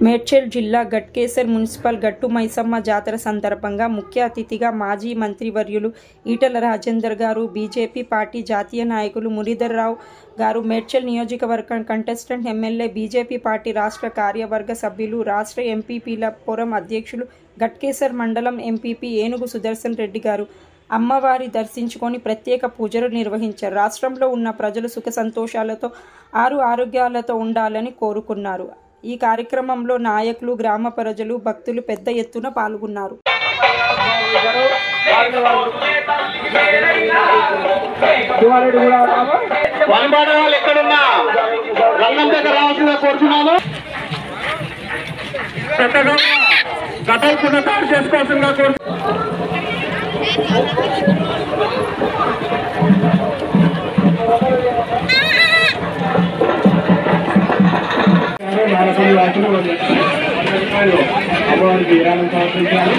మేడ్చల్ జిల్లా గట్కేసర్ మున్సిపల్ గట్టు మైసమ్మ జాతర సందర్భంగా ముఖ్య అతిథిగా మాజీ మంత్రివర్యులు ఈటల రాజేందర్ గారు, బీజేపీ పార్టీ జాతీయ నాయకులు మురళీధర్ రావు గారు, మేడ్చల్ నియోజకవర్గం కంటెస్టెంట్ ఎమ్మెల్యే, బీజేపీ పార్టీ రాష్ట్ర కార్యవర్గ సభ్యులు, రాష్ట్ర ఎంపీపీల ఫోరం అధ్యక్షులు, గట్కేసర్ మండలం ఎంపీపీ ఏనుగు సుదర్శన్ రెడ్డి గారు అమ్మవారి దర్శించుకొని ప్రత్యేక పూజలు నిర్వహించారు. రాష్ట్రంలో ఉన్న ప్రజలు సుఖ సంతోషాలతో ఆరోగ్యాలతో ఉండాలని కోరుకున్నారు. ఈ కార్యక్రమంలో నాయకులు, గ్రామ ప్రజలు, భక్తులు పెద్ద ఎత్తున పాల్గొన్నారు. అమ్మవారికి 20 సంవత్సరాలు